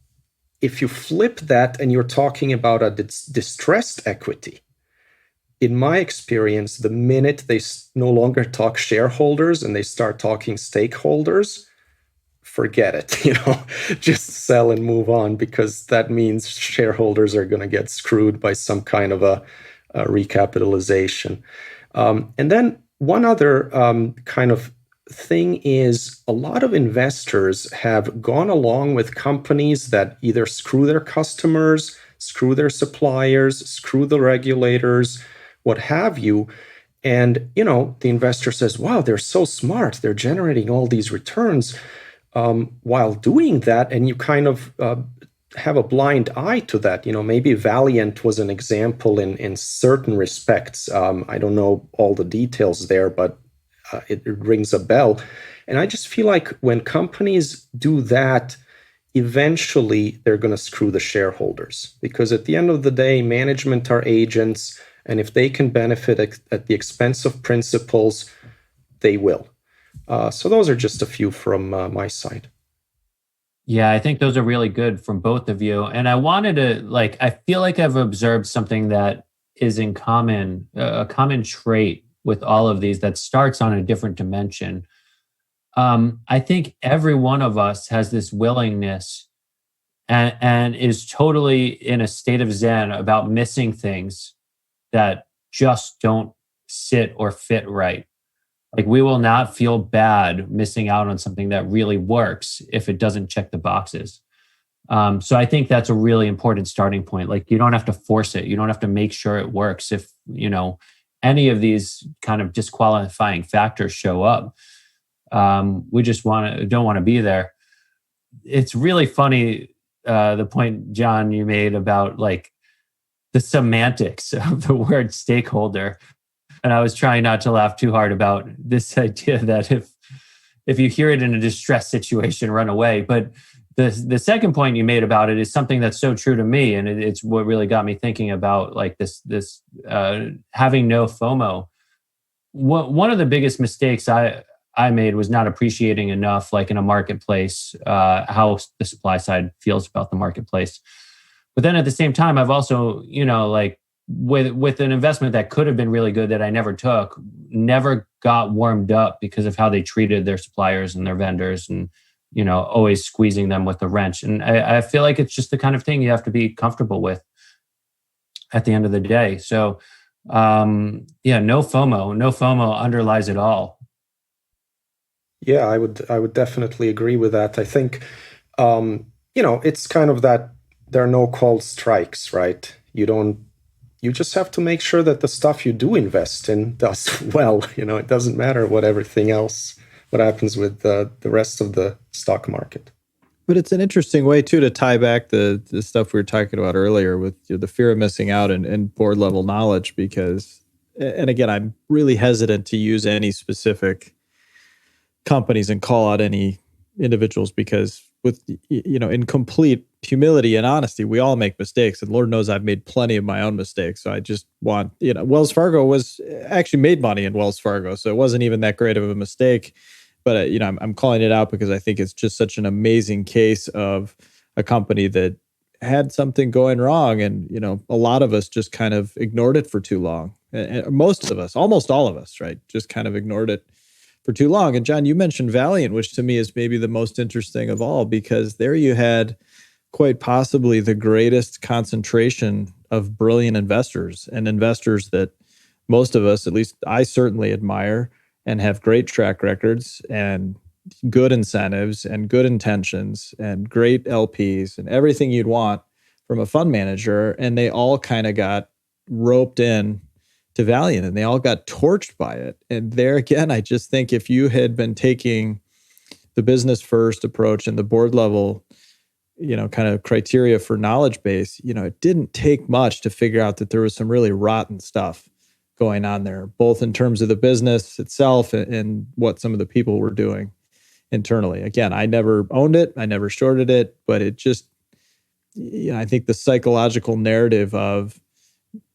if you flip that and you're talking about a distressed equity, in my experience, the minute they no longer talk shareholders and they start talking stakeholders, forget it, just sell and move on, because that means shareholders are going to get screwed by some kind of a recapitalization. And then one other kind of thing is a lot of investors have gone along with companies that either screw their customers, screw their suppliers, screw the regulators, what have you. And, the investor says, wow, they're so smart. They're generating all these returns while doing that. And you kind of have a blind eye to that. Maybe Valiant was an example in certain respects. I don't know all the details there, but it rings a bell. And I just feel like when companies do that, eventually they're going to screw the shareholders, because at the end of the day, management are agents. And if they can benefit at the expense of principals, they will. So those are just a few from my side. Yeah, I think those are really good from both of you. And I wanted to, I feel like I've observed something that is in common, a common trait with all of these that starts on a different dimension. I think every one of us has this willingness and is totally in a state of zen about missing things that just don't sit or fit right. Like, we will not feel bad missing out on something that really works if it doesn't check the boxes. So I think that's a really important starting point. Like, you don't have to force it. You don't have to make sure it works. If, any of these kind of disqualifying factors show up, we just don't want to be there. It's really funny, the point, John, you made about the semantics of the word stakeholder. And I was trying not to laugh too hard about this idea that if you hear it in a distressed situation, run away. But the second point you made about it is something that's so true to me, and it's what really got me thinking about this having no FOMO. One of the biggest mistakes I made was not appreciating enough, in a marketplace, how the supply side feels about the marketplace. But then at the same time, I've also, with an investment that could have been really good that I never took, never got warmed up because of how they treated their suppliers and their vendors, and always squeezing them with a wrench. And I feel like it's just the kind of thing you have to be comfortable with at the end of the day. So no FOMO underlies it all. Yeah, I would definitely agree with that. I think it's kind of that there are no called strikes, right? You just have to make sure that the stuff you do invest in does well. It doesn't matter what happens with the rest of the stock market. But it's an interesting way, too, to tie back the stuff we were talking about earlier with the fear of missing out and board level knowledge, because, and again, I'm really hesitant to use any specific companies and call out any individuals, because with, in complete humility and honesty, we all make mistakes, and Lord knows I've made plenty of my own mistakes. So I just want, Wells Fargo was actually made money in Wells Fargo, so it wasn't even that great of a mistake. But I'm calling it out because I think it's just such an amazing case of a company that had something going wrong, and a lot of us just kind of ignored it for too long. And most of us, almost all of us, right, just kind of ignored it for too long. And John, you mentioned Valiant, which to me is maybe the most interesting of all, because there you had quite possibly the greatest concentration of brilliant investors, and investors that most of us, at least I certainly admire, and have great track records and good incentives and good intentions and great LPs and everything you'd want from a fund manager. And they all kind of got roped in to Valiant, and they all got torched by it. And there again, I just think if you had been taking the business first approach and the board level, kind of criteria for knowledge base, it didn't take much to figure out that there was some really rotten stuff going on there, both in terms of the business itself and what some of the people were doing internally. Again, I never owned it, I never shorted it, but it just, I think the psychological narrative of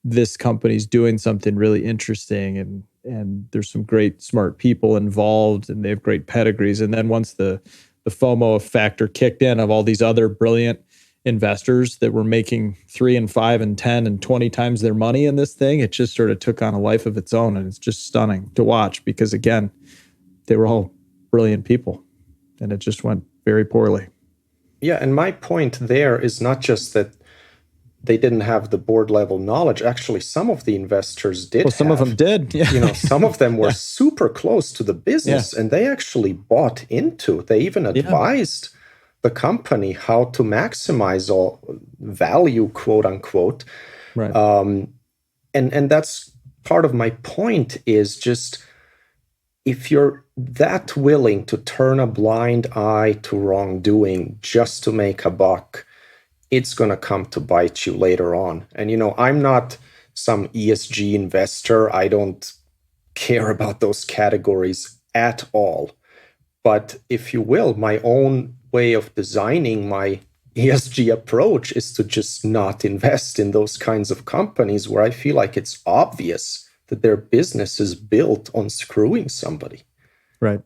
this company's doing something really interesting, and there's some great smart people involved, and they have great pedigrees. And then once the FOMO factor kicked in of all these other brilliant investors that were making 3 and 5 and 10 and 20 times their money in this thing, it just sort of took on a life of its own. And it's just stunning to watch, because again, they were all brilliant people, and it just went very poorly. Yeah, and my point there is not just that they didn't have the board level knowledge. Actually, some of the investors did. Well, some of them did. Yeah. Some of them were super close to the business, and they actually bought into. They even advised the company how to maximize all value, quote unquote. Right. And that's part of my point, is just, if you're that willing to turn a blind eye to wrongdoing just to make a buck, it's going to come to bite you later on. And, I'm not some ESG investor. I don't care about those categories at all. But if you will, my own way of designing my ESG approach is to just not invest in those kinds of companies where I feel like it's obvious that their business is built on screwing somebody. Right.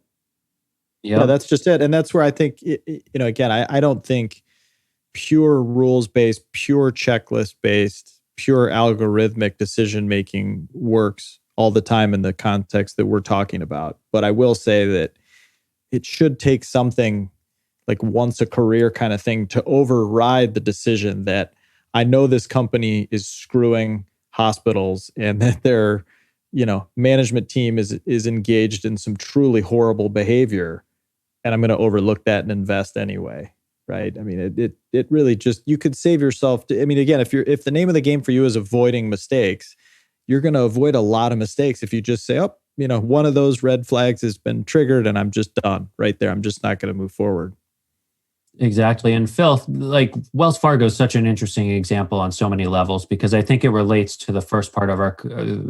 Yep. Yeah, that's just it. And that's where I think, again, I don't think pure rules-based, pure checklist-based, pure algorithmic decision-making works all the time in the context that we're talking about. But I will say that it should take something like once a career kind of thing to override the decision that I know this company is screwing hospitals, and that their, management team is engaged in some truly horrible behavior, and I'm going to overlook that and invest anyway. Right. I mean, it really just, you could save yourself. Again, if the name of the game for you is avoiding mistakes, you're going to avoid a lot of mistakes if you just say, oh, one of those red flags has been triggered and I'm just done right there. I'm just not going to move forward. Exactly. And Phil, like Wells Fargo is such an interesting example on so many levels, because I think it relates to the first part of our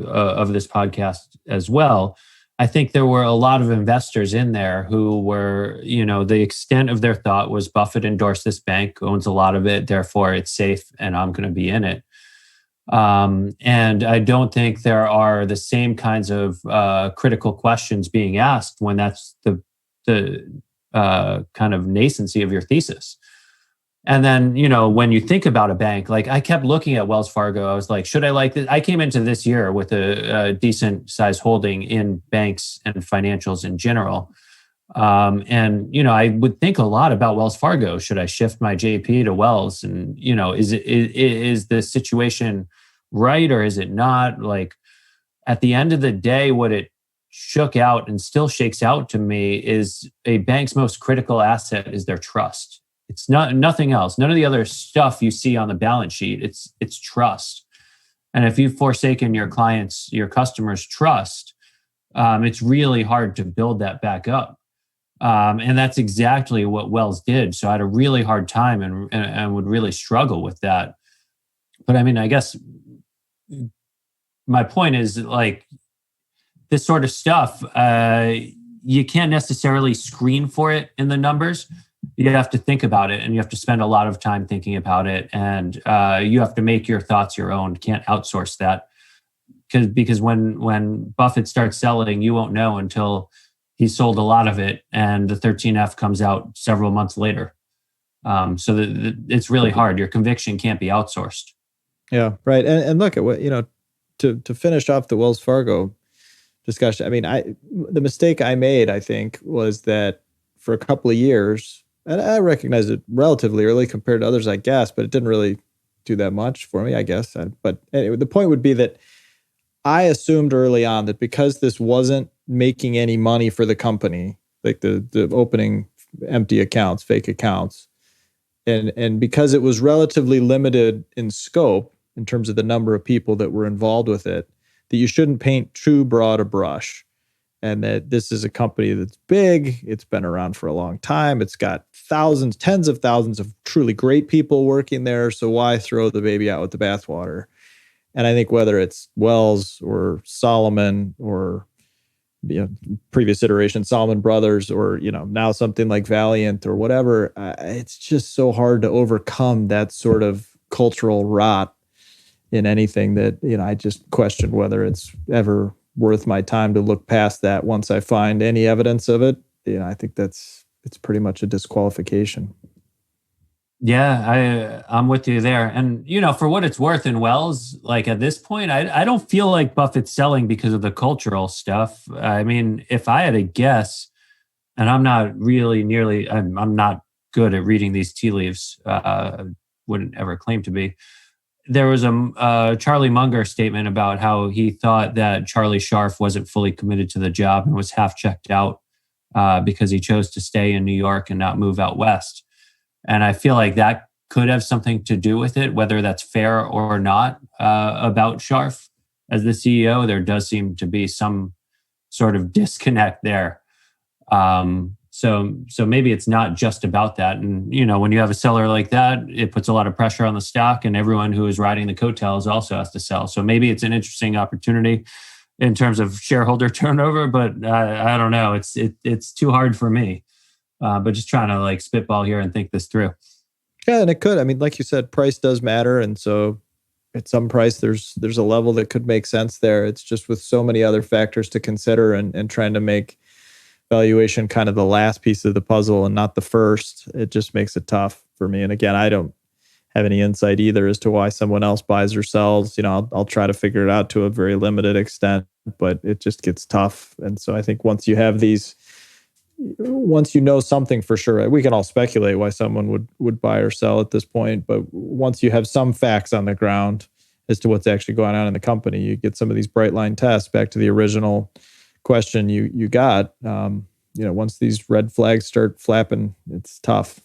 of this podcast as well. I think there were a lot of investors in there who were, the extent of their thought was Buffett endorsed this bank, owns a lot of it, therefore it's safe and I'm going to be in it. And I don't think there are the same kinds of critical questions being asked when that's the kind of nascency of your thesis. And then, when you think about a bank, like I kept looking at Wells Fargo, I was like, should I like this? I came into this year with a decent size holding in banks and financials in general. And I would think a lot about Wells Fargo. Should I shift my JP to Wells? And, is the situation right or is it not? Like at the end of the day, what it shook out and still shakes out to me is a bank's most critical asset is their trust. It's nothing else. None of the other stuff you see on the balance sheet. It's trust. And if you've forsaken your clients, your customers' trust, it's really hard to build that back up. And that's exactly what Wells did. So I had a really hard time and would really struggle with that. But I mean, I guess my point is like this sort of stuff, you can't necessarily screen for it in the numbers. You have to think about it and you have to spend a lot of time thinking about it. And you have to make your thoughts your own. Can't outsource that. Because when Buffett starts selling, you won't know until he sold a lot of it and the 13F comes out several months later. So it's really hard. Your conviction can't be outsourced. Yeah, right. And look at what, to finish off the Wells Fargo discussion. I mean, the mistake I made, I think, was that for a couple of years, and I recognized it relatively early compared to others, I guess, but it didn't really do that much for me, I guess. But anyway, the point would be that I assumed early on that because this wasn't making any money for the company, like the opening empty accounts, fake accounts, and because it was relatively limited in scope in terms of the number of people that were involved with it, that you shouldn't paint too broad a brush. And that this is a company that's big, it's been around for a long time, it's got thousands, tens of thousands of truly great people working there, so why throw the baby out with the bathwater? And I think whether it's Wells or Solomon or previous iteration, Solomon Brothers, or now something like Valiant or whatever, it's just so hard to overcome that sort of cultural rot in anything that I just question whether it's ever worth my time to look past that. Once I find any evidence of it, I think it's pretty much a disqualification. Yeah, I'm with you there. And, for what it's worth in Wells, like at this point, I don't feel like Buffett's selling because of the cultural stuff. I mean, if I had a guess, and I'm not really I'm not good at reading these tea leaves, wouldn't ever claim to be. There was a Charlie Munger statement about how he thought that Charlie Scharf wasn't fully committed to the job and was half checked out because he chose to stay in New York and not move out west. And I feel like that could have something to do with it, whether that's fair or not about Scharf as the CEO. There does seem to be some sort of disconnect there. So maybe it's not just about that. And, when you have a seller like that, it puts a lot of pressure on the stock, and everyone who is riding the coattails also has to sell. So maybe it's an interesting opportunity in terms of shareholder turnover, but I don't know. It's too hard for me. But just trying to spitball here and think this through. Yeah, and it could. I mean, like you said, price does matter. And so at some price, there's a level that could make sense there. It's just with so many other factors to consider and trying to make valuation kind of the last piece of the puzzle and not the first, it just makes it tough for me. And again, I don't have any insight either as to why someone else buys or sells. I'll try to figure it out to a very limited extent, but it just gets tough. And so I think once you know something for sure, we can all speculate why someone would buy or sell at this point. But once you have some facts on the ground as to what's actually going on in the company, you get some of these bright line tests. Back to the original question you got, once these red flags start flapping, it's tough.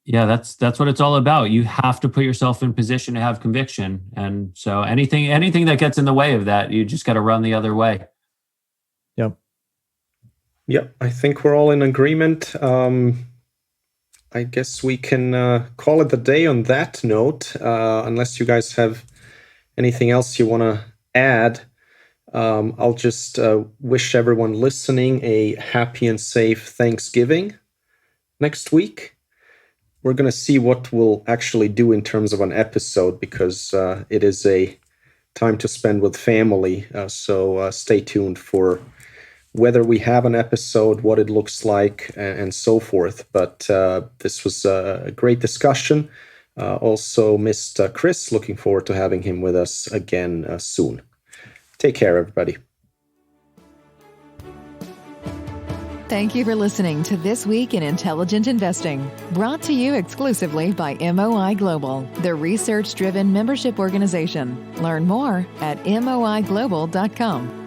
Yeah, that's what it's all about. You have to put yourself in position to have conviction. And so anything that gets in the way of that, you just got to run the other way. Yep. Yeah, I think we're all in agreement. I guess we can call it the day on that note, unless you guys have anything else you want to add. I'll just wish everyone listening a happy and safe Thanksgiving next week. We're going to see what we'll actually do in terms of an episode, because it is a time to spend with family. So stay tuned for whether we have an episode, what it looks like, and so forth. But this was a great discussion. Also missed Chris. Looking forward to having him with us again soon. Take care, everybody. Thank you for listening to This Week in Intelligent Investing, brought to you exclusively by MOI Global, the research-driven membership organization. Learn more at moiglobal.com.